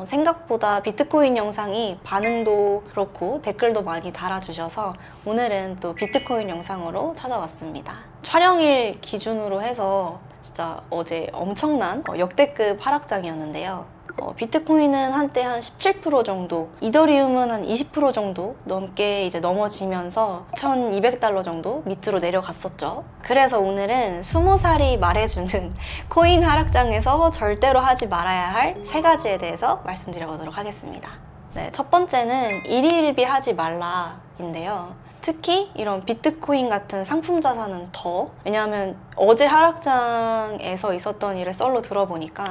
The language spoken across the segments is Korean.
생각보다 비트코인 영상이 반응도 그렇고 댓글도 많이 달아주셔서 오늘은 또 비트코인 영상으로 찾아왔습니다. 촬영일 기준으로 해서 진짜 어제 엄청난 역대급 하락장이었는데요. 비트코인은 한때 한 17% 정도, 이더리움은 한 20% 정도 넘게 이제 넘어지면서 $1,200 정도 밑으로 내려갔었죠. 그래서 오늘은 20살이 말해주는 코인 하락장에서 절대로 하지 말아야 할 3가지에 대해서 말씀드려보도록 하겠습니다. 네, 첫 번째는 일희일비 하지 말라인데요. 특히 이런 비트코인 같은 상품 자산은 더, 왜냐하면 어제 하락장에서 있었던 일을 썰로 들어보니까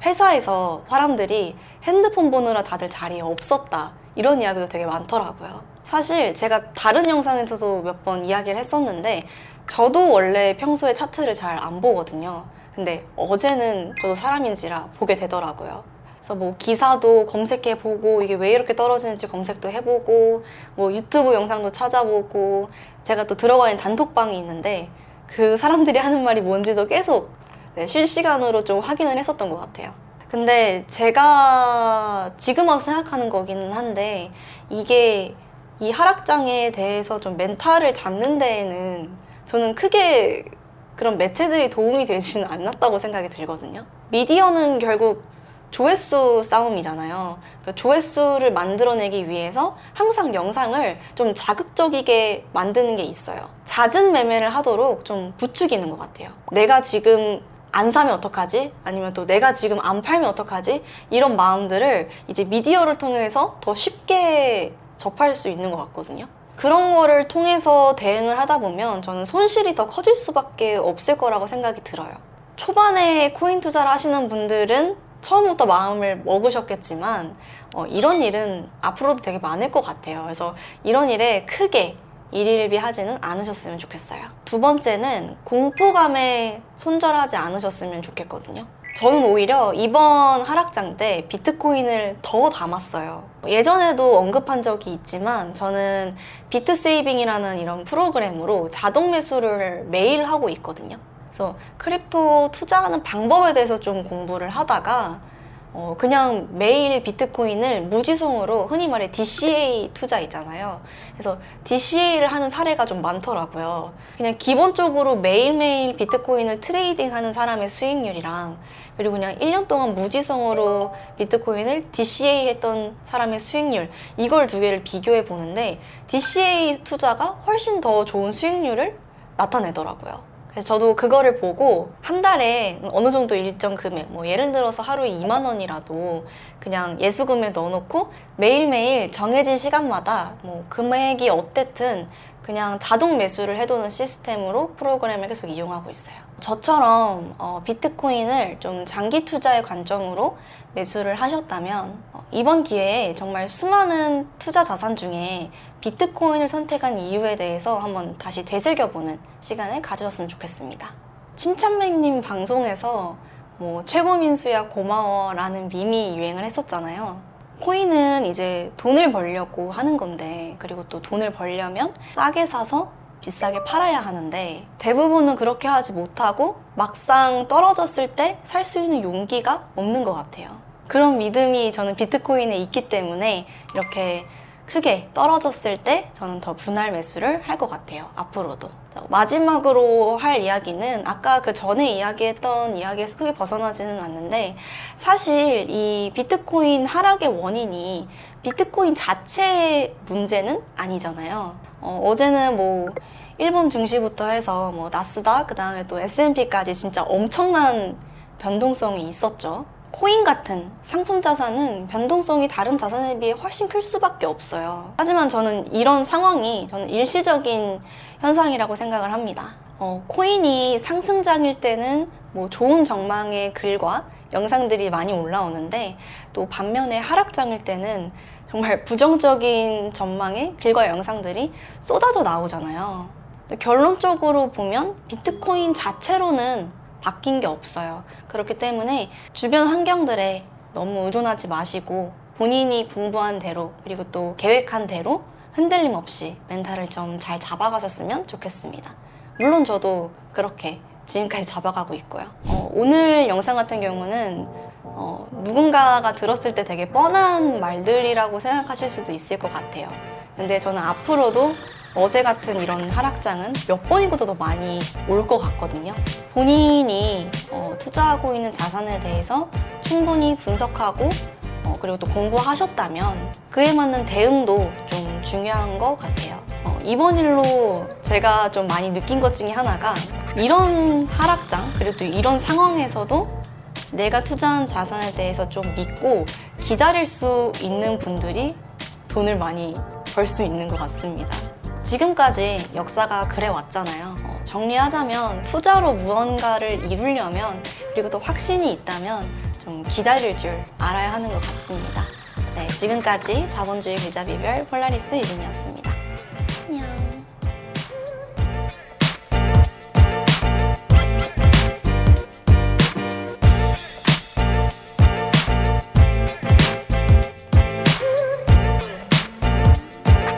회사에서 사람들이 핸드폰 보느라 다들 자리에 없었다, 이런 이야기도 되게 많더라고요. 사실 제가 다른 영상에서도 몇 번 이야기를 했었는데 저도 원래 평소에 차트를 잘 안 보거든요. 근데 어제는 저도 사람인지라 보게 되더라고요. 그래서 뭐 기사도 검색해보고 이게 왜 이렇게 떨어지는지 검색도 해보고 뭐 유튜브 영상도 찾아보고, 제가 또 들어가 있는 단톡방이 있는데 그 사람들이 하는 말이 뭔지도 계속 실시간으로 좀 확인을 했었던 것 같아요. 근데 제가 지금 와서 생각하는 거기는 한데, 이게 이 하락장에 대해서 좀 멘탈을 잡는 데에는 저는 크게 그런 매체들이 도움이 되지는 않았다고 생각이 들거든요. 미디어는 결국 조회수 싸움이잖아요. 그 조회수를 만들어내기 위해서 항상 영상을 좀 자극적이게 만드는 게 있어요. 잦은 매매를 하도록 좀 부추기는 것 같아요. 내가 지금 안 사면 어떡하지? 아니면 또 내가 지금 안 팔면 어떡하지? 이런 마음들을 이제 미디어를 통해서 더 쉽게 접할 수 있는 것 같거든요. 그런 거를 통해서 대응을 하다 보면 저는 손실이 더 커질 수밖에 없을 거라고 생각이 들어요. 초반에 코인 투자를 하시는 분들은 처음부터 마음을 먹으셨겠지만 이런 일은 앞으로도 되게 많을 것 같아요. 그래서 이런 일에 크게 일희일비 하지는 않으셨으면 좋겠어요. 두 번째는 공포감에 손절하지 않으셨으면 좋겠거든요. 저는 오히려 이번 하락장 때 비트코인을 더 담았어요. 예전에도 언급한 적이 있지만 저는 비트세이빙이라는 이런 프로그램으로 자동 매수를 매일 하고 있거든요. 그래서 크립토 투자하는 방법에 대해서 좀 공부를 하다가 그냥 매일 비트코인을 무지성으로, 흔히 말해 DCA 투자 있잖아요. 그래서 DCA를 하는 사례가 좀 많더라고요. 그냥 기본적으로 매일매일 비트코인을 트레이딩하는 사람의 수익률이랑, 그리고 그냥 1년 동안 무지성으로 비트코인을 DCA 했던 사람의 수익률, 이걸 두 개를 비교해 보는데 DCA 투자가 훨씬 더 좋은 수익률을 나타내더라고요. 그래서 저도 그거를 보고 한 달에 어느 정도 일정 금액, 뭐 예를 들어서 하루에 2만 원이라도 그냥 예수금에 넣어놓고 매일매일 정해진 시간마다 뭐 금액이 어땠든 그냥 자동 매수를 해두는 시스템으로 프로그램을 계속 이용하고 있어요. 저처럼 비트코인을 좀 장기 투자의 관점으로 매수를 하셨다면 이번 기회에 정말 수많은 투자 자산 중에 비트코인을 선택한 이유에 대해서 한번 다시 되새겨보는 시간을 가지셨으면 좋겠습니다. 침찬맨님 방송에서 뭐 최고 민수야 고마워 라는 밈이 유행을 했었잖아요. 코인은 이제 돈을 벌려고 하는 건데, 그리고 또 돈을 벌려면 싸게 사서 비싸게 팔아야 하는데 대부분은 그렇게 하지 못하고 막상 떨어졌을 때 살 수 있는 용기가 없는 것 같아요. 그런 믿음이 저는 비트코인에 있기 때문에 이렇게 크게 떨어졌을 때 저는 더 분할 매수를 할 것 같아요. 앞으로도. 마지막으로 할 이야기는 아까 그 전에 이야기했던 이야기에서 크게 벗어나지는 않는데, 사실 이 비트코인 하락의 원인이 비트코인 자체의 문제는 아니잖아요. 어제는 뭐 일본 증시부터 해서 뭐 나스닥, 그 다음에 또 S&P까지 진짜 엄청난 변동성이 있었죠. 코인 같은 상품 자산은 변동성이 다른 자산에 비해 훨씬 클 수밖에 없어요. 하지만 저는 이런 상황이 저는 일시적인 현상이라고 생각을 합니다. 코인이 상승장일 때는 뭐 좋은 전망의 글과 영상들이 많이 올라오는데, 또 반면에 하락장일 때는 정말 부정적인 전망의 글과 영상들이 쏟아져 나오잖아요. 결론적으로 보면 비트코인 자체로는 바뀐 게 없어요. 그렇기 때문에 주변 환경들에 너무 의존하지 마시고 본인이 공부한 대로, 그리고 또 계획한 대로 흔들림 없이 멘탈을 좀 잘 잡아가셨으면 좋겠습니다. 물론 저도 그렇게 지금까지 잡아가고 있고요. 오늘 영상 같은 경우는 누군가가 들었을 때 되게 뻔한 말들이라고 생각하실 수도 있을 것 같아요. 근데 저는 앞으로도 어제 같은 이런 하락장은 몇 번이고도 더 많이 올 것 같거든요. 본인이 투자하고 있는 자산에 대해서 충분히 분석하고 그리고 또 공부하셨다면 그에 맞는 대응도 좀 중요한 것 같아요. 이번 일로 제가 좀 많이 느낀 것 중에 하나가 이런 하락장 그리고 또 이런 상황에서도 내가 투자한 자산에 대해서 좀 믿고 기다릴 수 있는 분들이 돈을 많이 벌 수 있는 것 같습니다. 지금까지 역사가 그래 왔잖아요. 정리하자면 투자로 무언가를 이루려면 그리고 또 확신이 있다면 좀 기다릴 줄 알아야 하는 것 같습니다. 네, 지금까지 자본주의 길잡이별 폴라리스 이준이었습니다.